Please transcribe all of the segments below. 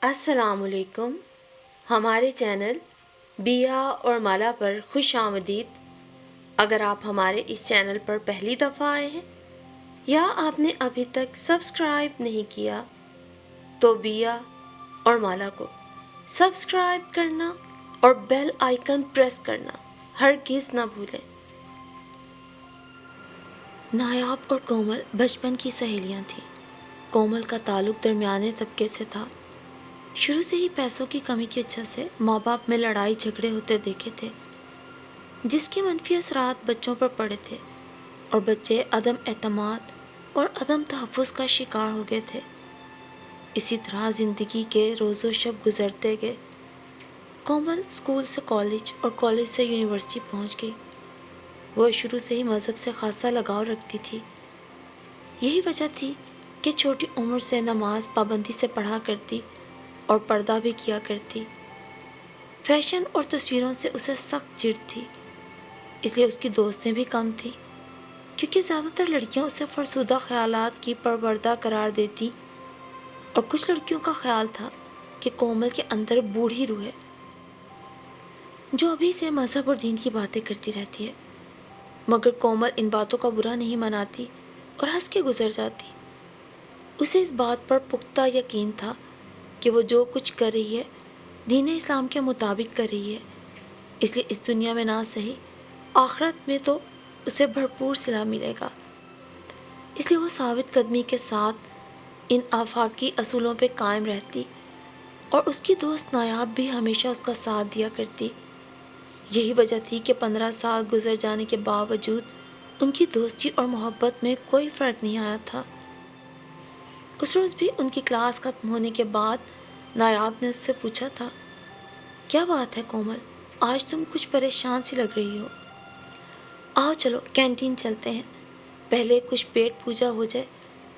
السلام علیکم. ہمارے چینل بیا اور مالا پر خوش آمدید. اگر آپ ہمارے اس چینل پر پہلی دفعہ آئے ہیں یا آپ نے ابھی تک سبسکرائب نہیں کیا تو بیا اور مالا کو سبسکرائب کرنا اور بیل آئیکن پریس کرنا ہرگز نہ بھولیں. نایاب اور کومل بچپن کی سہیلیاں تھیں. کومل کا تعلق درمیانے طبقے سے تھا. شروع سے ہی پیسوں کی کمی کی وجہ سے ماں باپ میں لڑائی جھگڑے ہوتے دیکھے تھے، جس کے منفی اثرات بچوں پر پڑے تھے اور بچے عدم اعتماد اور عدم تحفظ کا شکار ہو گئے تھے. اسی طرح زندگی کے روز و شب گزرتے گئے. کومل اسکول سے کالج اور کالج سے یونیورسٹی پہنچ گئی. وہ شروع سے ہی مذہب سے خاصا لگاؤ رکھتی تھی. یہی وجہ تھی کہ چھوٹی عمر سے نماز پابندی سے پڑھا کرتی اور پردہ بھی کیا کرتی. فیشن اور تصویروں سے اسے سخت چڑ تھی، اس لیے اس کی دوستیں بھی کم تھیں، کیونکہ زیادہ تر لڑکیاں اسے فرسودہ خیالات کی پروردہ قرار دیتی اور کچھ لڑکیوں کا خیال تھا کہ کومل کے اندر بوڑھی روح ہے جو ابھی سے مذہب اور دین کی باتیں کرتی رہتی ہے. مگر کومل ان باتوں کا برا نہیں مناتی اور ہنس کے گزر جاتی. اسے اس بات پر پختہ یقین تھا کہ وہ جو کچھ کر رہی ہے دین اسلام کے مطابق کر رہی ہے، اس لیے اس دنیا میں نہ صحیح آخرت میں تو اسے بھرپور صلہ ملے گا. اس لیے وہ ثابت قدمی کے ساتھ ان آفاقی اصولوں پہ قائم رہتی اور اس کی دوست نایاب بھی ہمیشہ اس کا ساتھ دیا کرتی. یہی وجہ تھی کہ 15 سال گزر جانے کے باوجود ان کی دوستی اور محبت میں کوئی فرق نہیں آیا تھا. اس روز بھی ان کی کلاس ختم ہونے کے بعد نایاب نے اس سے پوچھا تھا، کیا بات ہے کومل، آج تم کچھ پریشان سی لگ رہی ہو. آؤ چلو کینٹین چلتے ہیں، پہلے کچھ پیٹ پوجا ہو جائے،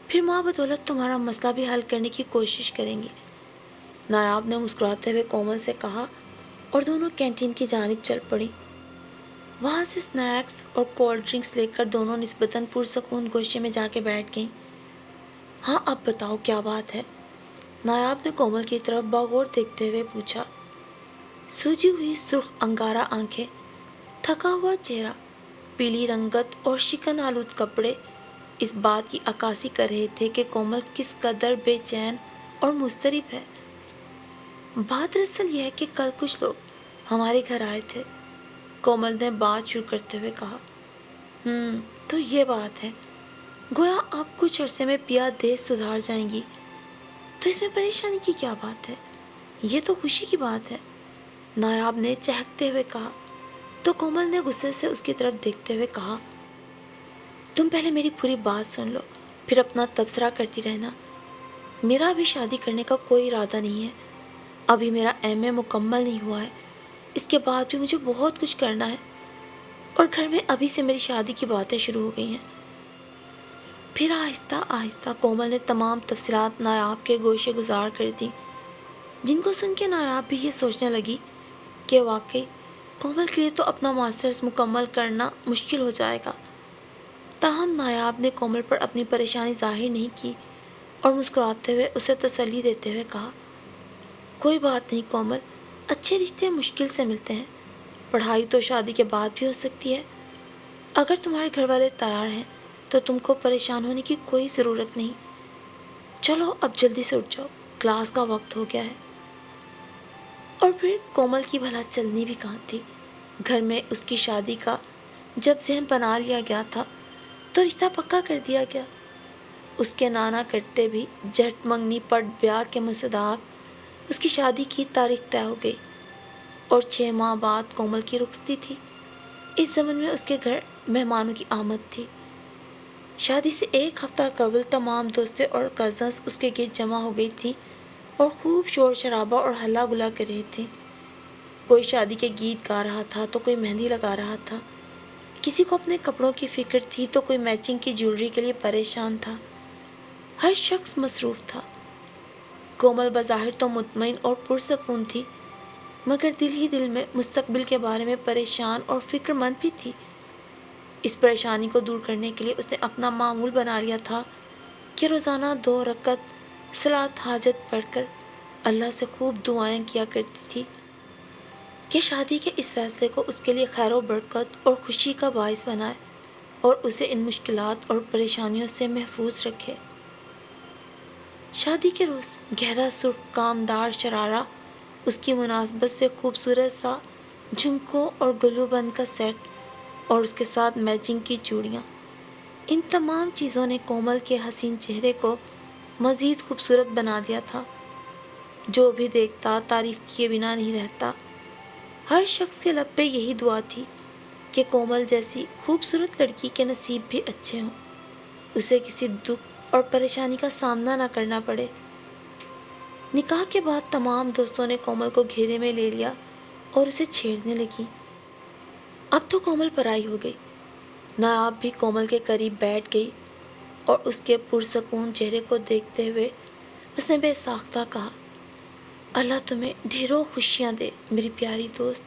پھر ماں بدولت تمہارا مسئلہ بھی حل کرنے کی کوشش کریں گے. نایاب نے مسکراتے ہوئے کومل سے کہا اور دونوں کینٹین کی جانب چل پڑی. وہاں سے سنیکس اور کولڈ ڈرنکس لے کر دونوں نسبتاً پرسکون گوشے میں جا کے بیٹھ گئیں. ہاں اب بتاؤ کیا بات ہے، نایاب نے کومل کی طرف باغور دیکھتے ہوئے پوچھا. سوجی ہوئی سرخ انگارہ آنکھیں، تھکا ہوا چہرہ، پیلی رنگت اور شکن آلود کپڑے اس بات کی عکاسی کر رہے تھے کہ کومل کس قدر بے چین اور مضطرب ہے. بات دراصل یہ ہے کہ کل کچھ لوگ ہمارے گھر آئے تھے، کومل نے بات شروع کرتے ہوئے کہا. تو یہ بات ہے، گویا آپ کچھ عرصے میں پیا دیش سدھار جائیں گی، تو اس میں پریشانی کی کیا بات ہے، یہ تو خوشی کی بات ہے، نایاب نے چہکتے ہوئے کہا. تو کومل نے غصے سے اس کی طرف دیکھتے ہوئے کہا، تم پہلے میری پوری بات سن لو پھر اپنا تبصرہ کرتی رہنا. میرا ابھی شادی کرنے کا کوئی ارادہ نہیں ہے. ابھی میرا ایم اے مکمل نہیں ہوا ہے، اس کے بعد بھی مجھے بہت کچھ کرنا ہے اور گھر میں ابھی سے میری شادی کی باتیں شروع ہو گئی ہیں. پھر آہستہ آہستہ کومل نے تمام تفصیلات نایاب کے گوشے گزار کر دی، جن کو سن کے نایاب بھی یہ سوچنے لگی کہ واقعی کومل کے لیے تو اپنا ماسٹرز مکمل کرنا مشکل ہو جائے گا. تاہم نایاب نے کومل پر اپنی پریشانی ظاہر نہیں کی اور مسکراتے ہوئے اسے تسلی دیتے ہوئے کہا، کوئی بات نہیں کومل، اچھے رشتے مشکل سے ملتے ہیں، پڑھائی تو شادی کے بعد بھی ہو سکتی ہے. اگر تمہارے گھر والے تیار ہیں تو تم کو پریشان ہونے کی کوئی ضرورت نہیں. چلو اب جلدی سے اٹھ جاؤ، کلاس کا وقت ہو گیا ہے. اور پھر کومل کی بھلا چلنی بھی کہاں تھی. گھر میں اس کی شادی کا جب ذہن بنا لیا گیا تھا تو رشتہ پکا کر دیا گیا. اس کے نانا کرتے بھی جھٹ منگنی پٹ بیاہ کے مصداق اس کی شادی کی تاریخ طے ہو گئی اور 6 ماہ بعد کومل کی رخصتی تھی. اس زمن میں اس کے گھر مہمانوں کی آمد تھی. شادی سے 1 ہفتہ قبل تمام دوستیں اور کزنس اس کے گرد جمع ہو گئی تھیں اور خوب شور شرابہ اور ہلا گلا کر رہے تھے. کوئی شادی کے گیت گا رہا تھا تو کوئی مہندی لگا رہا تھا، کسی کو اپنے کپڑوں کی فکر تھی تو کوئی میچنگ کی جیولری کے لیے پریشان تھا. ہر شخص مصروف تھا. کومل بظاہر تو مطمئن اور پرسکون تھی، مگر دل ہی دل میں مستقبل کے بارے میں پریشان اور فکر مند بھی تھی. اس پریشانی کو دور کرنے کے لیے اس نے اپنا معمول بنا لیا تھا کہ روزانہ 2 رکعت صلاۃ حاجت پڑھ کر اللہ سے خوب دعائیں کیا کرتی تھی کہ شادی کے اس فیصلے کو اس کے لیے خیر و برکت اور خوشی کا باعث بنائے اور اسے ان مشکلات اور پریشانیوں سے محفوظ رکھے۔ شادی کے روز گہرا سرخ کامدار شرارہ، اس کی مناسبت سے خوبصورت سا جھمکوں اور گلو بند کا سیٹ اور اس کے ساتھ میچنگ کی چوڑیاں، ان تمام چیزوں نے کومل کے حسین چہرے کو مزید خوبصورت بنا دیا تھا۔ جو بھی دیکھتا تعریف کیے بنا نہیں رہتا۔ ہر شخص کے لب پہ یہی دعا تھی کہ کومل جیسی خوبصورت لڑکی کے نصیب بھی اچھے ہوں، اسے کسی دکھ اور پریشانی کا سامنا نہ کرنا پڑے۔ نکاح کے بعد تمام دوستوں نے کومل کو گھیرے میں لے لیا اور اسے چھیڑنے لگی۔ اب تو کومل پرائی ہو گئی۔ نایاب بھی کومل کے قریب بیٹھ گئی اور اس کے پرسکون چہرے کو دیکھتے ہوئے اس نے بے ساختہ کہا، اللہ تمہیں ڈھیروں خوشیاں دے میری پیاری دوست۔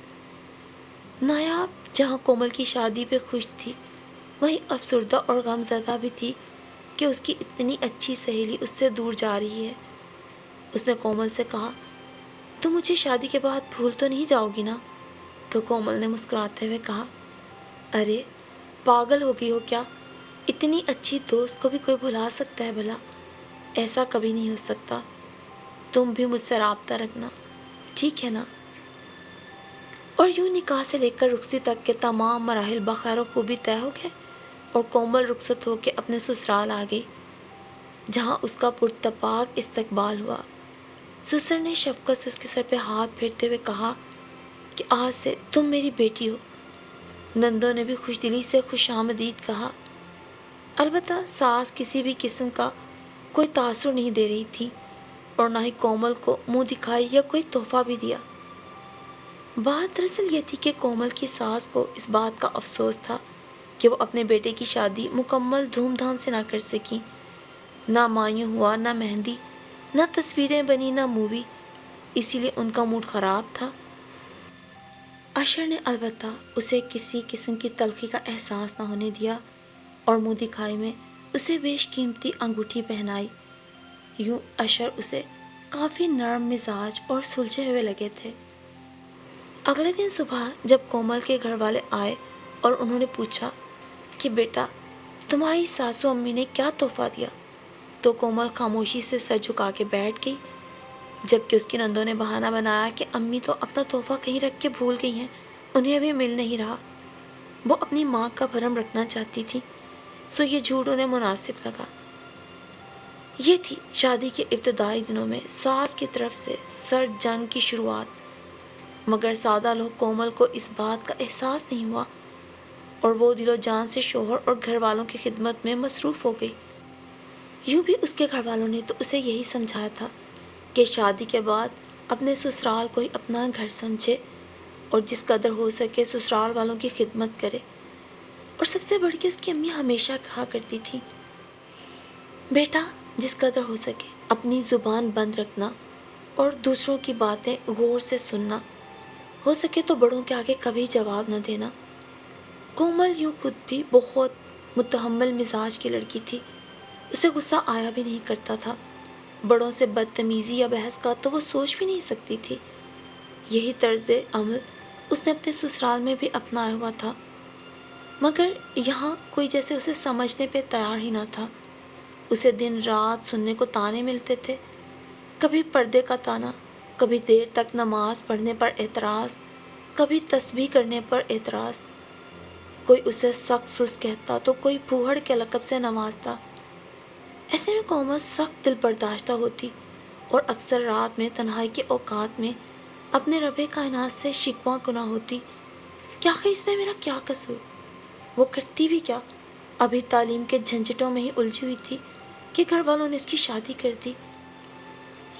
نایاب جہاں کومل کی شادی پہ خوش تھی، وہیں افسردہ اور غم زدہ بھی تھی کہ اس کی اتنی اچھی سہیلی اس سے دور جا رہی ہے۔ اس نے کومل سے کہا، تم مجھے شادی کے بعد بھول تو نہیں جاؤ گی نا؟ تو کومل نے مسکراتے ہوئے کہا، ارے پاگل ہو گئی ہو کیا؟ اتنی اچھی دوست کو بھی کوئی بھلا سکتا ہے بھلا؟ ایسا کبھی نہیں ہو سکتا۔ تم بھی مجھ سے رابطہ رکھنا، ٹھیک ہے نا؟ اور یوں نکاح سے لے کر رخصتی تک کے تمام مراحل بخیر و خوبی طے ہو گئے اور کومل رخصت ہو کے اپنے سسرال آ گئی، جہاں اس کا پرتپاک استقبال ہوا۔ سسر نے شفقت سے اس کے سر پہ ہاتھ پھیرتے ہوئے کہا کہ آج سے تم میری بیٹی ہو۔ نندوں نے بھی خوش دلی سے خوش آمدید کہا۔ البتہ ساس کسی بھی قسم کا کوئی تاثر نہیں دے رہی تھی اور نہ ہی کومل کو منہ دکھائی یا کوئی تحفہ بھی دیا۔ بات دراصل یہ تھی کہ کومل کی ساس کو اس بات کا افسوس تھا کہ وہ اپنے بیٹے کی شادی مکمل دھوم دھام سے نہ کر سکی۔ نہ مایوں ہوا، نہ مہندی، نہ تصویریں بنی، نہ مووی، اسی لیے ان کا موڈ خراب تھا۔ اشر نے البتہ اسے کسی قسم کی تلخی کا احساس نہ ہونے دیا اور منہ دکھائی میں اسے بیش قیمتی انگوٹھی پہنائی۔ یوں اشر اسے کافی نرم مزاج اور سلجھے ہوئے لگے تھے۔ اگلے دن صبح جب کومل کے گھر والے آئے اور انہوں نے پوچھا کہ بیٹا تمہاری ساسو امی نے کیا تحفہ دیا، تو کومل خاموشی سے سر جھکا کے بیٹھ گئی، جبکہ اس کی نندوں نے بہانہ بنایا کہ امی تو اپنا تحفہ کہیں رکھ کے بھول گئی ہیں، انہیں ابھی مل نہیں رہا۔ وہ اپنی ماں کا بھرم رکھنا چاہتی تھی، سو یہ جھوٹ انہیں مناسب لگا۔ یہ تھی شادی کے ابتدائی دنوں میں ساس کی طرف سے سرد جنگ کی شروعات، مگر سادہ لوگ کومل کو اس بات کا احساس نہیں ہوا اور وہ دل و جان سے شوہر اور گھر والوں کی خدمت میں مصروف ہو گئی۔ یوں بھی اس کے گھر والوں نے تو اسے یہی سمجھایا تھا کہ شادی کے بعد اپنے سسرال کو ہی اپنا گھر سمجھے اور جس قدر ہو سکے سسرال والوں کی خدمت کرے۔ اور سب سے بڑھ کے اس کی امی ہمیشہ کہا کرتی تھی، بیٹا جس قدر ہو سکے اپنی زبان بند رکھنا اور دوسروں کی باتیں غور سے سننا، ہو سکے تو بڑوں کے آگے کبھی جواب نہ دینا۔ کومل یوں خود بھی بہت متحمل مزاج کی لڑکی تھی، اسے غصہ آیا بھی نہیں کرتا تھا۔ بڑوں سے بدتمیزی یا بحث کا تو وہ سوچ بھی نہیں سکتی تھی۔ یہی طرز عمل اس نے اپنے سسرال میں بھی اپنایا ہوا تھا، مگر یہاں کوئی جیسے اسے سمجھنے پہ تیار ہی نہ تھا۔ اسے دن رات سننے کو تانے ملتے تھے، کبھی پردے کا تانا، کبھی دیر تک نماز پڑھنے پر اعتراض، کبھی تسبیح کرنے پر اعتراض۔ کوئی اسے سخت سست کہتا تو کوئی پھوہڑ کے لقب سے نوازتا۔ ایسے میں کومل سخت دل برداشتہ ہوتی اور اکثر رات میں تنہائی کے اوقات میں اپنے رب کائنات سے شکوہ گناہ ہوتی کہ آخر اس میں میرا کیا قصور؟ وہ کرتی بھی کیا؟ ابھی تعلیم کے جھنجھٹوں میں ہی الجھی ہوئی تھی کہ گھر والوں نے اس کی شادی کر دی۔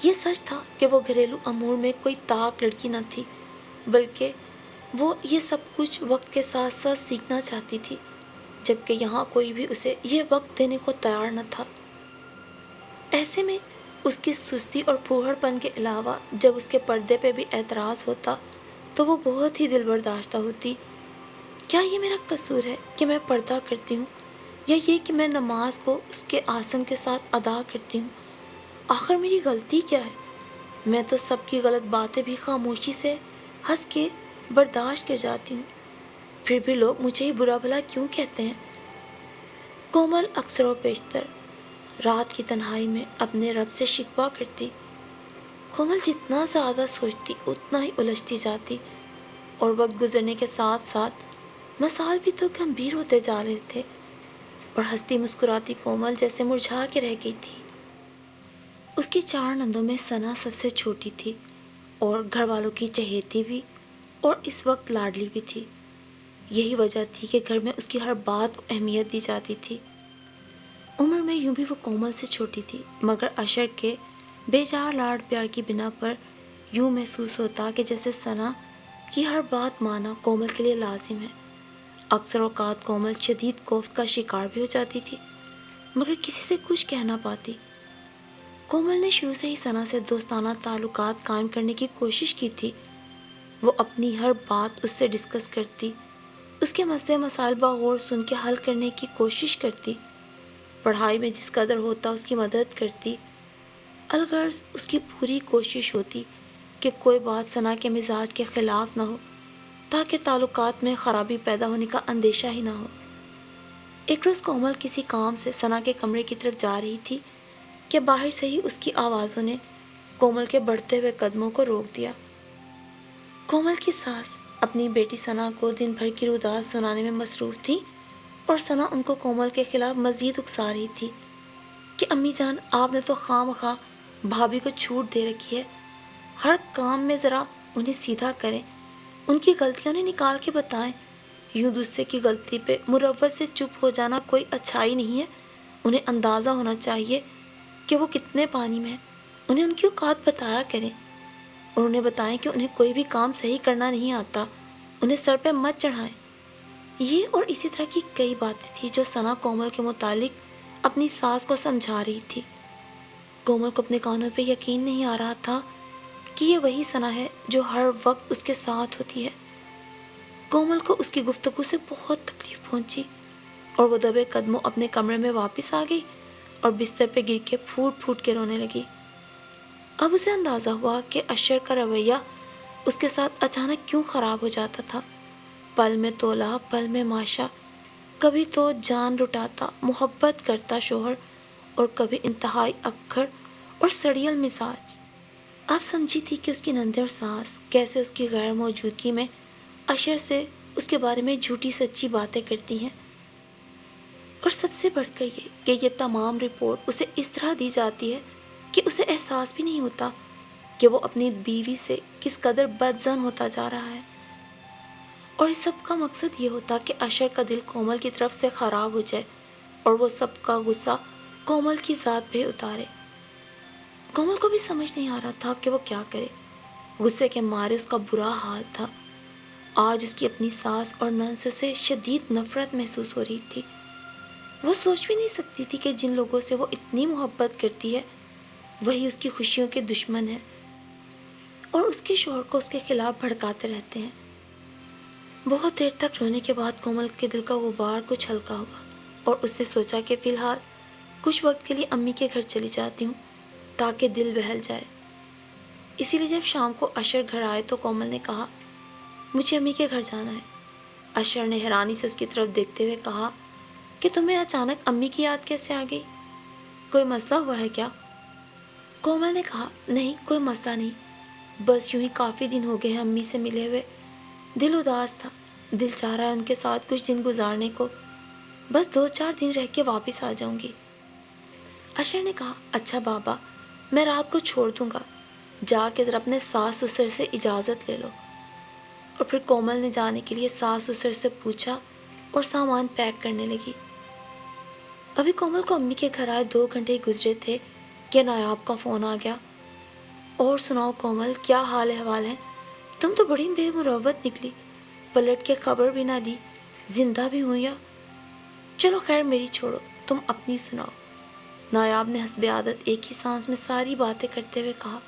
یہ سچ تھا کہ وہ گھریلو امور میں کوئی طاق لڑکی نہ تھی، بلکہ وہ یہ سب کچھ وقت کے ساتھ ساتھ سیکھنا چاہتی تھی، جبکہ یہاں کوئی بھی اسے یہ وقت دینے کو تیار نہ تھا۔ ایسے میں اس کی سستی اور پھوہڑ پن کے علاوہ جب اس کے پردے پہ بھی اعتراض ہوتا تو وہ بہت ہی دل برداشتہ ہوتی۔ کیا یہ میرا قصور ہے کہ میں پردہ کرتی ہوں، یا یہ کہ میں نماز کو اس کے آسن کے ساتھ ادا کرتی ہوں؟ آخر میری غلطی کیا ہے؟ میں تو سب کی غلط باتیں بھی خاموشی سے ہنس کے برداشت کر جاتی ہوں، پھر بھی لوگ مجھے ہی برا بھلا کیوں کہتے ہیں؟ کومل اکثر و بیشتر رات کی تنہائی میں اپنے رب سے شکوہ کرتی۔ کومل جتنا زیادہ سوچتی اتنا ہی الجھتی جاتی، اور وقت گزرنے کے ساتھ ساتھ مسائل بھی تو گمبھیر ہوتے جا رہے تھے، اور ہنستی مسکراتی کومل جیسے مرجھا کے رہ گئی تھی۔ اس کی 4 نندوں میں ثنا سب سے چھوٹی تھی، اور گھر والوں کی چہیتی بھی، اور اس وقت لاڈلی بھی تھی۔ یہی وجہ تھی کہ گھر میں اس کی ہر بات کو اہمیت دی جاتی تھی۔ عمر میں یوں بھی وہ کومل سے چھوٹی تھی، مگر اشر کے بے جا لاڈ پیار کی بنا پر یوں محسوس ہوتا کہ جیسے ثنا کی ہر بات ماننا کومل کے لیے لازم ہے۔ اکثر اوقات کومل شدید کوفت کا شکار بھی ہو جاتی تھی، مگر کسی سے کچھ کہہ نہ پاتی۔ کومل نے شروع سے ہی ثنا سے دوستانہ تعلقات قائم کرنے کی کوشش کی تھی۔ وہ اپنی ہر بات اس سے ڈسکس کرتی، اس کے مسئلے مسائل بغور سن کے حل کرنے کی کوشش کرتی، پڑھائی میں جس قدر ہوتا اس کی مدد کرتی۔ الغرض اس کی پوری کوشش ہوتی کہ کوئی بات ثنا کے مزاج کے خلاف نہ ہو، تاکہ تعلقات میں خرابی پیدا ہونے کا اندیشہ ہی نہ ہو۔ ایک روز کومل کسی کام سے ثنا کے کمرے کی طرف جا رہی تھی کہ باہر سے ہی اس کی آوازوں نے کومل کے بڑھتے ہوئے قدموں کو روک دیا۔ کومل کی ساس اپنی بیٹی ثنا کو دن بھر کی روداد سنانے میں مصروف تھی، اور ثنا ان کو کومل کے خلاف مزید اکسا رہی تھی کہ امی جان، آپ نے تو خواہ مخواہ بھابھی کو چھوٹ دے رکھی ہے، ہر کام میں ذرا انہیں سیدھا کریں، ان کی غلطیاں انہیں نکال کے بتائیں۔ یوں دوسرے کی غلطی پہ مروت سے چپ ہو جانا کوئی اچھائی نہیں ہے۔ انہیں اندازہ ہونا چاہیے کہ وہ کتنے پانی میں ہیں، انہیں ان کی اوقات بتایا کریں، اور انہیں بتائیں کہ انہیں کوئی بھی کام صحیح کرنا نہیں آتا، انہیں سر پہ مت چڑھائیں۔ یہ اور اسی طرح کی کئی باتیں تھیں جو ثنا کومل کے متعلق اپنی ساس کو سمجھا رہی تھی۔ کومل کو اپنے کانوں پہ یقین نہیں آ رہا تھا کہ یہ وہی ثنا ہے جو ہر وقت اس کے ساتھ ہوتی ہے۔ کومل کو اس کی گفتگو سے بہت تکلیف پہنچی، اور وہ دبے قدموں اپنے کمرے میں واپس آ گئی اور بستر پہ گر کے پھوٹ پھوٹ کے رونے لگی۔ اب اسے اندازہ ہوا کہ اشر کا رویہ اس کے ساتھ اچانک کیوں خراب ہو جاتا تھا۔ پل میں تولا پل میں ماشا، کبھی تو جان لٹاتا محبت کرتا شوہر، اور کبھی انتہائی اکھڑ اور سڑیل مزاج۔ آپ سمجھی تھی کہ اس کی نندیں اور ساس کیسے اس کی غیر موجودگی میں اشر سے اس کے بارے میں جھوٹی سچی باتیں کرتی ہیں، اور سب سے بڑھ کر یہ کہ یہ تمام رپورٹ اسے اس طرح دی جاتی ہے کہ اسے احساس بھی نہیں ہوتا کہ وہ اپنی بیوی سے کس قدر بدظن ہوتا جا رہا ہے، اور اس سب کا مقصد یہ ہوتا کہ اشر کا دل کومل کی طرف سے خراب ہو جائے، اور وہ سب کا غصہ کومل کی ذات پہ اتارے۔ کومل کو بھی سمجھ نہیں آ رہا تھا کہ وہ کیا کرے۔ غصے کے مارے اس کا برا حال تھا۔ آج اس کی اپنی ساس اور نند سے اسے شدید نفرت محسوس ہو رہی تھی۔ وہ سوچ بھی نہیں سکتی تھی کہ جن لوگوں سے وہ اتنی محبت کرتی ہے وہی اس کی خوشیوں کے دشمن ہیں، اور اس کے شوہر کو اس کے خلاف بھڑکاتے رہتے ہیں۔ بہت دیر تک رونے کے بعد کومل کے دل کا غبار کچھ ہلکا ہوا، اور اس نے سوچا کہ فی الحال کچھ وقت کے لیے امی کے گھر چلی جاتی ہوں تاکہ دل بہل جائے۔ اسی لیے جب شام کو اشر گھر آئے تو کومل نے کہا، مجھے امی کے گھر جانا ہے۔ اشر نے حیرانی سے اس کی طرف دیکھتے ہوئے کہا کہ تمہیں اچانک امی کی یاد کیسے آ گئی؟ کوئی مسئلہ ہوا ہے کیا؟ کومل نے کہا، نہیں کوئی مسئلہ نہیں، بس یوں ہی کافی دن ہو گئے ہیں امی سے ملے ہوئے، دل اداس تھا، دل چاہ رہا ہے ان کے ساتھ کچھ دن گزارنے کو، بس 2-4 دن رہ کے واپس آ جاؤں گی۔ اشر نے کہا، اچھا بابا، میں رات کو چھوڑ دوں گا، جا کے ذرا اپنے ساس سسر سے اجازت لے لو۔ اور پھر کومل نے جانے کے لیے ساس سسر سے پوچھا اور سامان پیک کرنے لگی۔ ابھی کومل کو امی کے گھر آئے 2 گھنٹے ہی گزرے تھے کہ نایاب کا فون آ گیا۔ اور سناؤ کومل، کیا حال احوال ہے؟ تم تو بڑی بے مروت نکلی، پلٹ کے خبر بھی نہ دی، زندہ بھی ہوں یا؟ چلو خیر میری چھوڑو، تم اپنی سناؤ۔ نایاب نے حسب عادت ایک ہی سانس میں ساری باتیں کرتے ہوئے کہا۔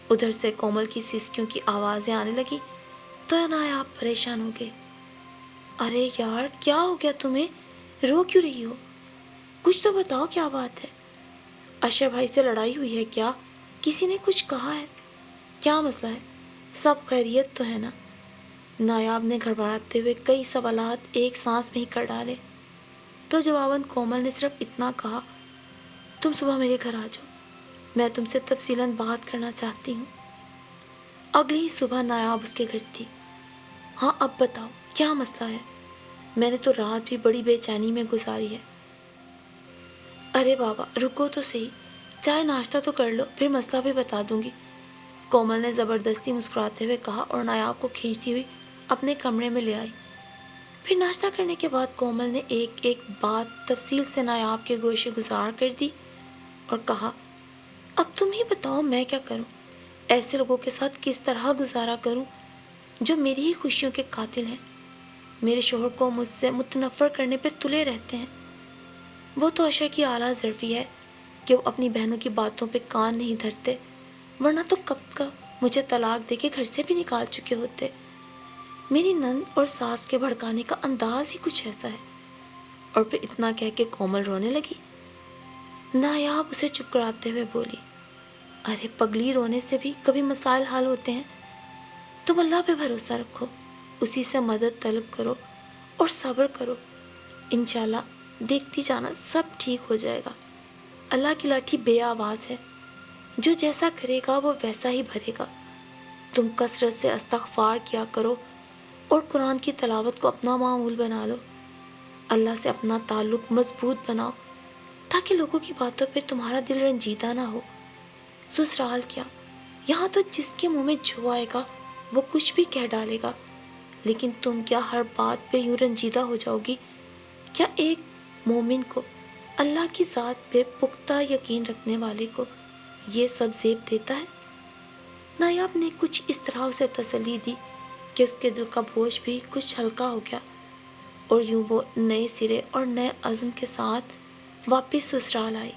ادھر سے کومل کی سسکیوں کی آوازیں آنے لگی تو نایاب پریشان ہو گئے۔ ارے یار، کیا ہو گیا تمہیں؟ رو کیوں رہی ہو؟ کچھ تو بتاؤ، کیا بات ہے؟ اشر بھائی سے لڑائی ہوئی ہے کیا؟ کسی نے کچھ کہا ہے؟ کیا مسئلہ ہے؟ سب خیریت تو ہے نا؟ نایاب نے گھبراتے ہوئے کئی سوالات ایک سانس میں ہی کر ڈالے تو جواباً کومل نے صرف اتنا کہا، تم صبح میرے گھر آ جاؤ، میں تم سے تفصیلاً بات کرنا چاہتی ہوں۔ اگلی ہی صبح نایاب اس کے گھر تھی۔ ہاں اب بتاؤ کیا مسئلہ ہے؟ میں نے تو رات بھی بڑی بے چینی میں گزاری ہے۔ ارے بابا رکو تو صحیح، چائے ناشتہ تو کر لو، پھر مسئلہ بھی بتا دوں گی، کومل نے زبردستی مسکراتے ہوئے کہا اور نایاب کو کھینچتی ہوئی اپنے کمرے میں لے آئی۔ پھر ناشتہ کرنے کے بعد کومل نے ایک ایک بات تفصیل سے نایاب کے گوشے گزار کر دی اور کہا، اب تم ہی بتاؤ میں کیا کروں؟ ایسے لوگوں کے ساتھ کس طرح گزارا کروں جو میری ہی خوشیوں کے قاتل ہیں؟ میرے شوہر کو مجھ سے متنفر کرنے پہ تلے رہتے ہیں۔ وہ تو عشر کی اعلیٰ ظرفی ہے کہ وہ اپنی بہنوں کی باتوں پہ کان نہیں دھرتے، ورنہ تو کب کا مجھے طلاق دے کے گھر سے بھی نکال چکے ہوتے۔ میری نند اور ساس کے بھڑکانے کا انداز ہی کچھ ایسا ہے۔ اور پھر اتنا کہہ کے کومل رونے لگی۔ نایاب اسے چپ کراتے ہوئے بولی، ارے پگلی رونے سے بھی کبھی مسائل حل ہوتے ہیں۔ تم اللہ پہ بھروسہ رکھو، اسی سے مدد طلب کرو اور صبر کرو، انشاءاللہ دیکھتی جانا سب ٹھیک ہو جائے گا۔ اللہ کی لاٹھی بے آواز ہے، جو جیسا کرے گا وہ ویسا ہی بھرے گا۔ تم کثرت سے استغفار کیا کرو اور قرآن کی تلاوت کو اپنا معمول بنا لو۔ اللہ سے اپنا تعلق مضبوط بناؤ تاکہ لوگوں کی باتوں پہ تمہارا دل رنجیدہ نہ ہو۔ سسرال کیا، یہاں تو جس کے منہ میں جو آئے گا وہ کچھ بھی کہہ ڈالے گا، لیکن تم کیا ہر بات پہ یوں رنجیدہ ہو جاؤ گی؟ کیا ایک مومن کو، اللہ کی ذات پہ پختہ یقین رکھنے والے کو یہ سب زیب دیتا ہے؟ نایاب نے کچھ اس طرح اسے تسلی دی کہ اس کے دل کا بوجھ بھی کچھ ہلکا ہو گیا، اور یوں وہ نئے سرے اور نئے عزم کے ساتھ واپس سسرال آئی۔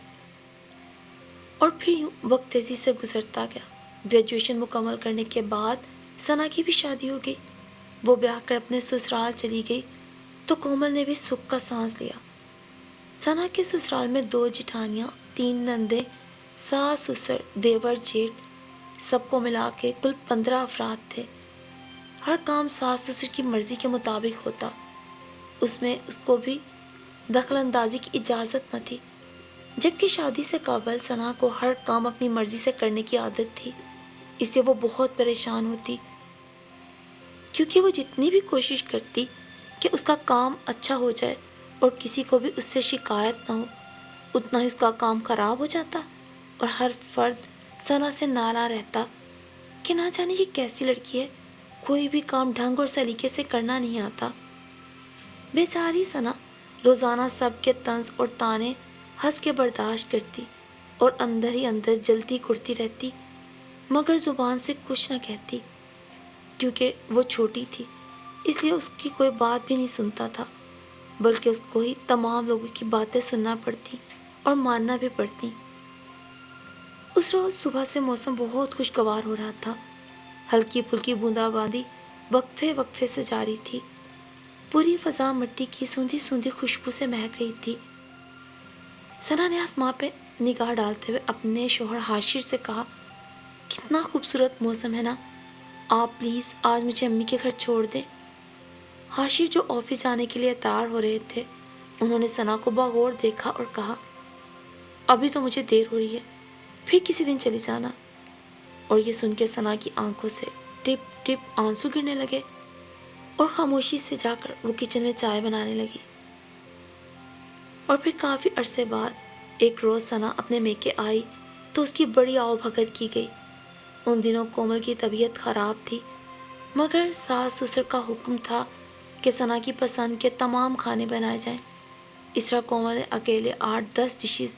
اور پھر یوں وقت تیزی سے گزرتا گیا۔ گریجویشن مکمل کرنے کے بعد ثنا کی بھی شادی ہو گئی۔ وہ بیاہ کر اپنے سسرال چلی گئی تو کومل نے بھی سکھ کا سانس لیا۔ ثنا کے سسرال میں 2 جٹھانیاں، 3 نندیں، ساس سسر، دیور جیٹھ، سب کو ملا کے کل 15 افراد تھے۔ ہر کام ساس سسر کی مرضی کے مطابق ہوتا، اس میں اس کو بھی دخل اندازی کی اجازت نہ تھی، جبکہ شادی سے قبل ثنا کو ہر کام اپنی مرضی سے کرنے کی عادت تھی۔ اس سے وہ بہت پریشان ہوتی، کیونکہ وہ جتنی بھی کوشش کرتی کہ اس کا کام اچھا ہو جائے اور کسی کو بھی اس سے شکایت نہ ہو، اتنا ہی اس کا کام خراب ہو جاتا، اور ہر فرد ثنا سے ناراض رہتا کہ نہ جانے یہ کیسی لڑکی ہے، کوئی بھی کام ڈھنگ اور سلیقے سے کرنا نہیں آتا۔ بیچاری ثنا روزانہ سب کے طنز اور طعنے ہنس کے برداشت کرتی اور اندر ہی اندر جلتی کرتی رہتی، مگر زبان سے کچھ نہ کہتی، کیونکہ وہ چھوٹی تھی، اس لیے اس کی کوئی بات بھی نہیں سنتا تھا، بلکہ اس کو ہی تمام لوگوں کی باتیں سننا پڑتی اور ماننا بھی پڑتی۔ اس روز صبح سے موسم بہت خوشگوار ہو رہا تھا، ہلکی پھلکی بوندا باندی وقفے وقفے سے جاری تھی، پوری فضا مٹی کی سوندھی سوندھی خوشبو سے مہک رہی تھی۔ ثنا نے آسماں پہ نگاہ ڈالتے ہوئے اپنے شوہر حاشر سے کہا، کتنا خوبصورت موسم ہے نا، آپ پلیز آج مجھے امی کے گھر چھوڑ دیں۔ حاشر جو آفس جانے کے لیے تیار ہو رہے تھے، انہوں نے ثنا کو باغور دیکھا اور کہا، ابھی تو مجھے دیر ہو رہی ہے، پھر کسی دن چلی جانا۔ اور یہ سن کے ثنا کی آنکھوں سے ٹپ ٹپ آنسو گرنے لگے اور خاموشی سے جا کر وہ کچن میں چائے بنانے لگی۔ اور پھر کافی عرصے بعد ایک روز ثنا اپنے میکے آئی تو اس کی بڑی آؤ بھگت کی گئی۔ ان دنوں کومل کی طبیعت خراب تھی، مگر ساس سسر کا حکم تھا کہ ثنا کی پسند کے تمام کھانے بنائے جائیں۔ اس طرح کومل نے اکیلے 8-10 ڈشز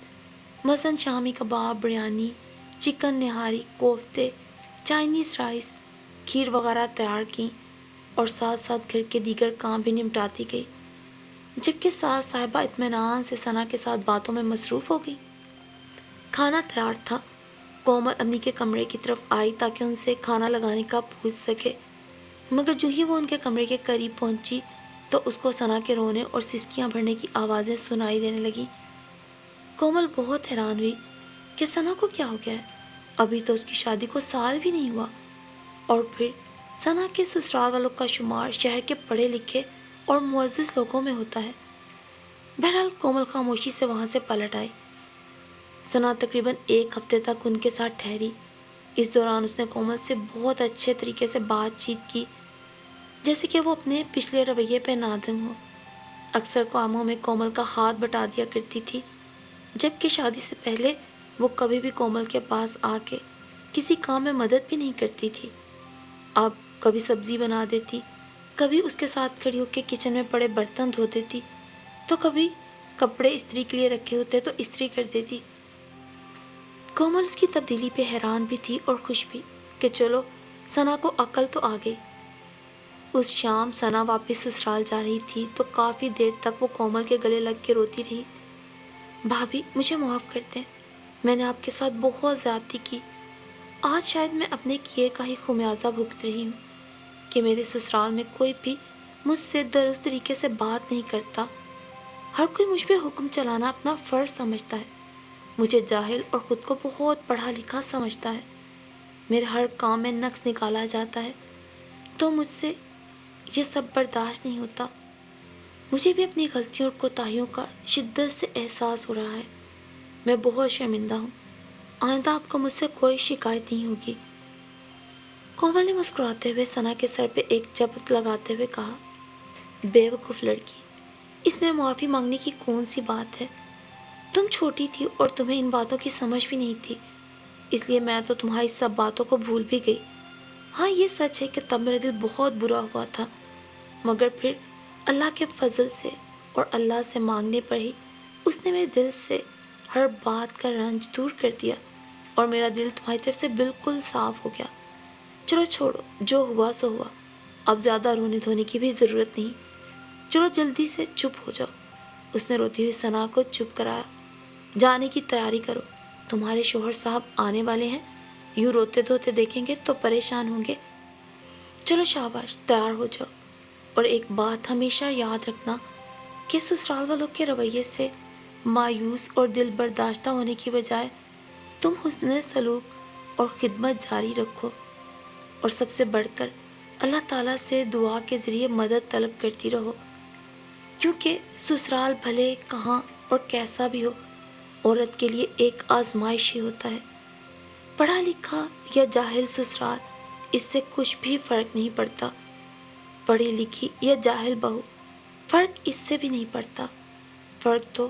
مثلاً شامی کباب، بریانی، چکن نہاری، کوفتے، چائنیز رائس، کھیر وغیرہ تیار کیں اور ساتھ ساتھ گھر کے دیگر کام بھی نمٹاتی گئی، جبکہ ساس صاحبہ اطمینان سے ثنا کے ساتھ باتوں میں مصروف ہو گئی۔ کھانا تیار تھا، کومل امی کے کمرے کی طرف آئی تاکہ ان سے کھانا لگانے کا پوچھ سکے، مگر جو ہی وہ ان کے کمرے کے قریب پہنچی تو اس کو ثنا کے رونے اور سسکیاں بھرنے کی آوازیں سنائی دینے لگیں۔ کومل بہت حیران ہوئی کہ ثنا کو کیا ہو گیا ہے، ابھی تو اس کی شادی کو سال بھی نہیں ہوا، اور پھر ثنا کے سسرال والوں کا شمار شہر کے پڑھے لکھے اور معزز لوگوں میں ہوتا ہے۔ بہرحال کومل خاموشی سے وہاں سے پلٹ آئی۔ ثنا تقریباً 1 ہفتے تک ان کے ساتھ ٹھہری۔ اس دوران اس نے کومل سے بہت اچھے طریقے سے بات چیت کی، جیسے کہ وہ اپنے پچھلے رویے پہ نادم ہو۔ اکثر کاموں میں کومل کا ہاتھ بٹا دیا کرتی تھی، جبکہ شادی سے پہلے وہ کبھی بھی کومل کے پاس آ کے کسی کام میں مدد بھی نہیں کرتی تھی۔ اب کبھی سبزی بنا دیتی، کبھی اس کے ساتھ کھڑی ہو کے کچن میں پڑے برتن دھو دیتی، تو کبھی کپڑے استری کے لیے رکھے ہوتے تو استری کر دیتی۔ کومل اس کی تبدیلی پہ حیران بھی تھی اور خوش بھی کہ چلو ثنا کو عقل تو آ گئی۔ اس شام ثنا واپس سسرال جا رہی تھی تو کافی دیر تک وہ کومل کے گلے لگ کے روتی رہی۔ بھابھی مجھے معاف کر دیں، میں نے آپ کے ساتھ بہت زیادتی کی۔ آج شاید میں اپنے کیے کا ہی خمیازہ بھگت رہی ہوں کہ میرے سسرال میں کوئی بھی مجھ سے درست طریقے سے بات نہیں کرتا۔ ہر کوئی مجھ پہ حکم چلانا اپنا فرض سمجھتا ہے، مجھے جاہل اور خود کو بہت پڑھا لکھا سمجھتا ہے۔ میرے ہر کام میں نقص نکالا جاتا ہے تو مجھ سے یہ سب برداشت نہیں ہوتا۔ مجھے بھی اپنی غلطیوں اور کوتاہیوں کا شدت سے احساس ہو رہا ہے۔ میں بہت شرمندہ ہوں، آئندہ آپ کو مجھ سے کوئی شکایت نہیں ہوگی۔ کومل نے مسکراتے ہوئے ثنا کے سر پہ ایک چپت لگاتے ہوئے کہا، بے وقوف لڑکی، اس میں معافی مانگنے کی کون سی بات ہے؟ تم چھوٹی تھی اور تمہیں ان باتوں کی سمجھ بھی نہیں تھی، اس لیے میں تو تمہاری سب باتوں کو بھول بھی گئی۔ ہاں یہ سچ ہے کہ تب میرا دل بہت برا ہوا تھا، مگر پھر اللہ کے فضل سے اور اللہ سے مانگنے پر ہی اس نے میرے دل سے ہر بات کا رنج دور کر دیا اور میرا دل تمہاری طرف سے بالکل صاف ہو گیا۔ چلو چھوڑو، جو ہوا سو ہوا، اب زیادہ رونے دھونے کی بھی ضرورت نہیں، چلو جلدی سے چپ ہو جاؤ۔ اس نے روتی ہوئی ثنا کو چپ کرایا۔ جانے کی تیاری کرو، تمہارے شوہر صاحب آنے والے ہیں، یوں روتے دھوتے دیکھیں گے تو پریشان ہوں گے۔ چلو شاباش، تیار ہو جاؤ، اور ایک بات ہمیشہ یاد رکھنا کہ سسرال والوں کے رویے سے مایوس اور دل برداشتہ ہونے کی بجائے تم حسن سلوک اور خدمت جاری رکھو، اور سب سے بڑھ کر اللہ تعالیٰ سے دعا کے ذریعے مدد طلب کرتی رہو، کیونکہ سسرال بھلے کہاں اور کیسا بھی ہو، عورت کے لیے ایک آزمائش ہی ہوتا ہے۔ پڑھا لکھا یا جاہل سسرال، اس سے کچھ بھی فرق نہیں پڑتا۔ پڑھی لکھی یا جاہل بہو، فرق اس سے بھی نہیں پڑتا۔ فرق تو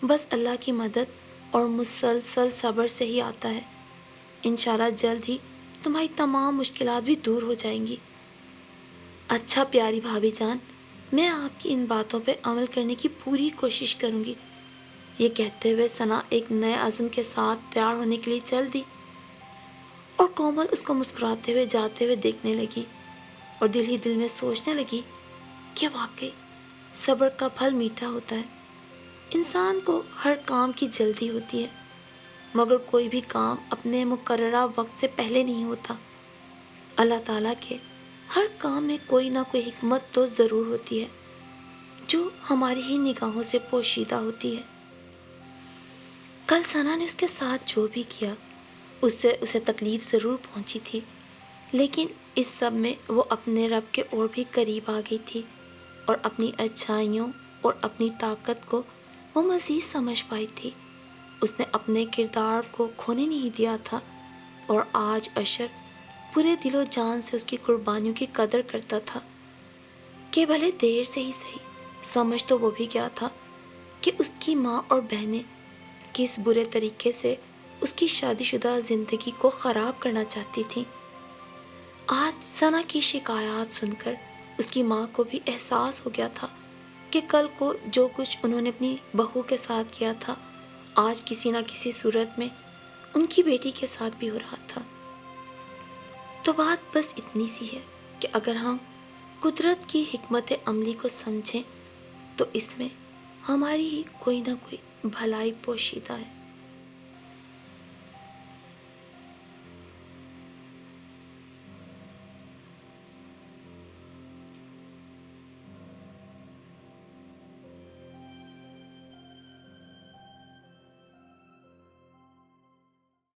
بس اللہ کی مدد اور مسلسل صبر سے ہی آتا ہے۔ انشاءاللہ جلد ہی تمہاری تمام مشکلات بھی دور ہو جائیں گی۔ اچھا پیاری بھابھی جان، میں آپ کی ان باتوں پہ عمل کرنے کی پوری کوشش کروں گی۔ یہ کہتے ہوئے ثنا ایک نئے عزم کے ساتھ تیار ہونے کے لیے چل دی، اور کومل اس کو مسکراتے ہوئے جاتے ہوئے دیکھنے لگی اور دل ہی دل میں سوچنے لگی کہ واقعی صبر کا پھل میٹھا ہوتا ہے۔ انسان کو ہر کام کی جلدی ہوتی ہے، مگر کوئی بھی کام اپنے مقررہ وقت سے پہلے نہیں ہوتا۔ اللہ تعالیٰ کے ہر کام میں کوئی نہ کوئی حکمت تو ضرور ہوتی ہے، جو ہماری ہی نگاہوں سے پوشیدہ ہوتی ہے۔ کل ثنا نے اس کے ساتھ جو بھی کیا، اس سے اسے تکلیف ضرور پہنچی تھی، لیکن اس سب میں وہ اپنے رب کے اور بھی قریب آ گئی تھی، اور اپنی اچھائیوں اور اپنی طاقت کو وہ مزید سمجھ پائی تھی۔ اس نے اپنے کردار کو کھونے نہیں دیا تھا، اور آج اشر پورے دل و جان سے اس کی قربانیوں کی قدر کرتا تھا، کہ بھلے دیر سے ہی صحیح، سمجھ تو وہ بھی گیا تھا کہ اس کی ماں اور بہنیں کس برے طریقے سے اس کی شادی شدہ زندگی کو خراب کرنا چاہتی تھیں۔ آج ثنا کی شکایات سن کر اس کی ماں کو بھی احساس ہو گیا تھا کہ کل کو جو کچھ انہوں نے اپنی بہو کے ساتھ کیا تھا، آج کسی نہ کسی صورت میں ان کی بیٹی کے ساتھ بھی ہو رہا تھا۔ تو بات بس اتنی سی ہے کہ اگر ہم قدرت کی حکمت عملی کو سمجھیں تو اس میں ہماری ہی کوئی نہ کوئی بھلائی پوشیدہ ہے۔